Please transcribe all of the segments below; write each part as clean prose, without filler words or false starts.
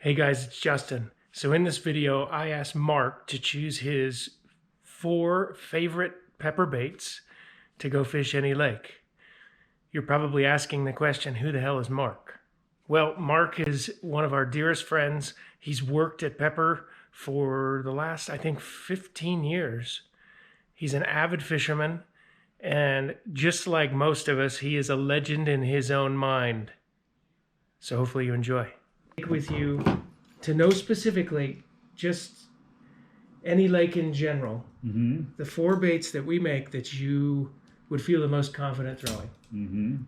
Hey guys, it's Justin. So in this video, I asked Mark to choose his 4 favorite pepper baits to go fish any lake. You're probably asking the question, who the hell is Mark? Well, Mark is one of our dearest friends. He's worked at Pepper for the last, I think, 15 years. He's an avid fisherman, and just like most of us, he is a legend in his own mind. So hopefully you enjoy. With you to know specifically just any lake in general, the 4 baits that we make that you would feel the most confident throwing.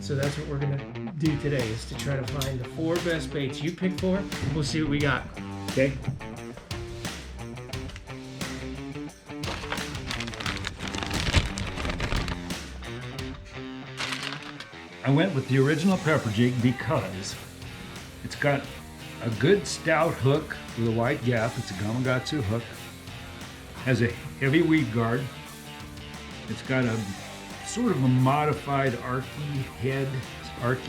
So that's what we're gonna do today, is to try to find the 4 best baits. You pick 4, we'll see what we got. Okay. I went with the original pepper jig because it's got a good stout hook with a white gap. It's a Gamakatsu hook. Has a heavy weed guard. It's got a sort of a modified Arky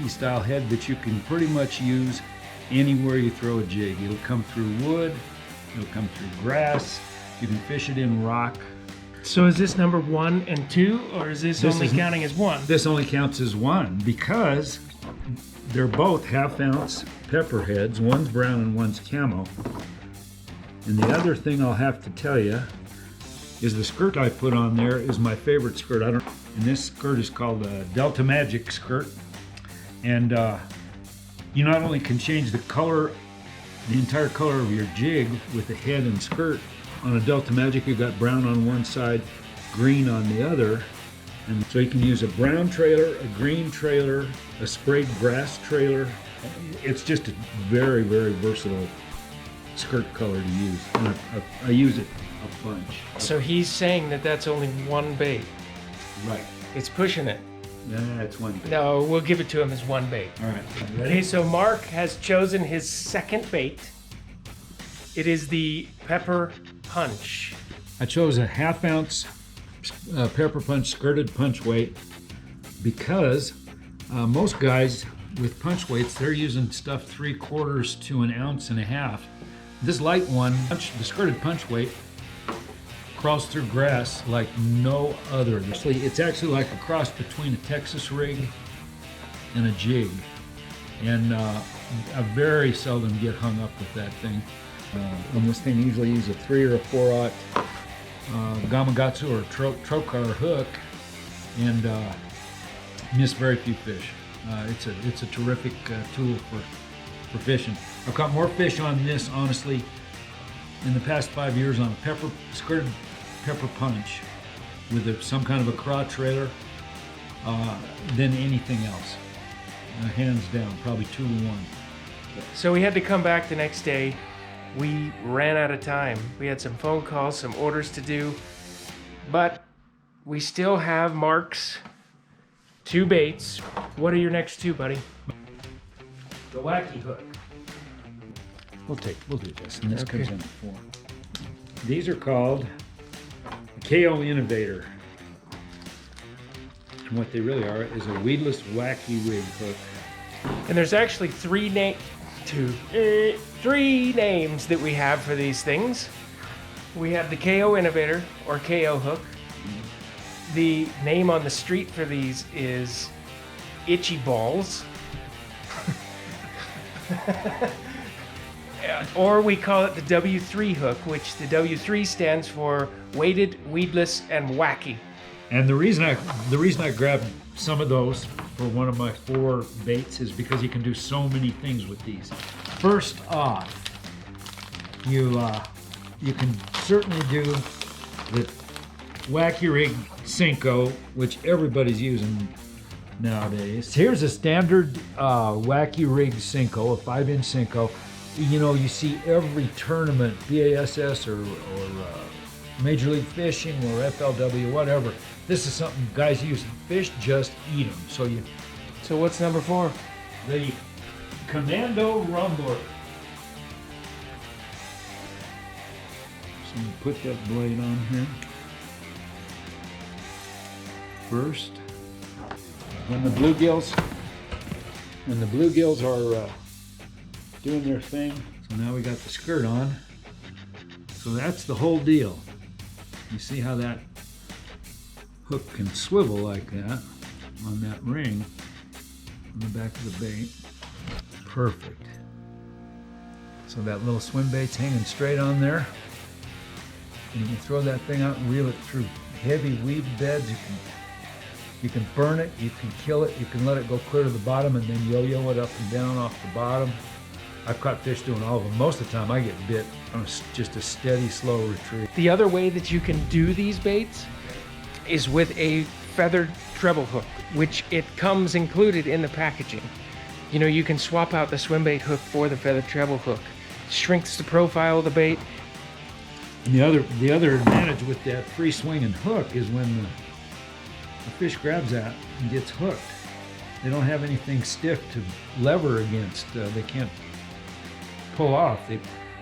style head that you can pretty much use anywhere you throw a jig. It'll come through wood, it'll come through grass, you can fish it in rock. So is this number 1 and 2, or is this only counting as 1? This only counts as 1 because they're both half-ounce pepper heads. One's brown and one's camo. And the other thing I'll have to tell you is the skirt I put on there is my favorite skirt. And this skirt is called a Delta Magic skirt. And you not only can change the color, the entire color of your jig with the head and skirt. On a Delta Magic, you've got brown on one side, green on the other. And so you can use a brown trailer, a green trailer, a sprayed grass trailer. It's just a very, very versatile skirt color to use. And I use it a bunch. So he's saying that that's only 1 bait. Right. It's pushing it. That's 1 bait. No, we'll give it to him as 1 bait. All right. Ready? Okay, so Mark has chosen his 2nd bait. It is the Pepper Punch. I chose a half-ounce Pepper Punch skirted punch weight because most guys with punch weights, they're using stuff 3/4 to 1.5 ounces. This light one, the skirted punch weight, crawls through grass like no other. It's actually like a cross between a Texas rig and a jig. And I very seldom get hung up with that thing. On this thing, usually use a 3 or a 4/0 Gamakatsu or Trokar hook, and miss very few fish. It's a terrific tool for fishing. I've caught more fish on this, honestly, in the past 5 years on a skirted pepper punch with some kind of a craw trailer than anything else. Hands down, probably 2 to 1. So we had to come back the next day. We ran out of time. We had some phone calls, some orders to do, but we still have Mark's 2 baits. What are your next 2, buddy? The wacky hook. We'll do this, and this comes in 4. These are called KO Innovator. And what they really are is a weedless wacky rig hook. And there's actually 3 names that we have for these things. We have the KO Innovator, or KO hook. The name on the street for these is Itchy Balls. Or we call it the W3 hook, which the W3 stands for weighted, weedless, and wacky. And the reason I grabbed some of those for one of my 4 baits is because you can do so many things with these. First off, you can certainly do the wacky rig Senko, which everybody's using nowadays. Here's a standard wacky rig Senko, a 5-inch Senko. You know, you see every tournament, BASS or Major League Fishing or FLW, whatever. This is something guys use. Fish just eat them. So what's number 4? The Commando Rumbler. So I'm going to put that blade on here. First, when the bluegills are doing their thing. So now we got the skirt on. So that's the whole deal. You see how that hook can swivel like that on that ring on the back of the bait. Perfect. So that little swim bait's hanging straight on there. And you can throw that thing out and reel it through heavy weed beds. You can burn it, you can kill it, you can let it go clear to the bottom and then yo-yo it up and down off the bottom. I've caught fish doing all of them. Most of the time I get bit on just a steady, slow retrieve. The other way that you can do these baits is with a feathered treble hook, which it comes included in the packaging. You know, you can swap out the swim bait hook for the feathered treble hook. Shrinks the profile of the bait. And the other advantage with that free swinging hook is when the fish grabs that and gets hooked, they don't have anything stiff to lever against. They can't pull off. You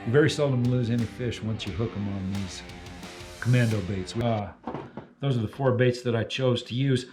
very seldom lose any fish once you hook them on these Commando baits. Those are the 4 baits that I chose to use.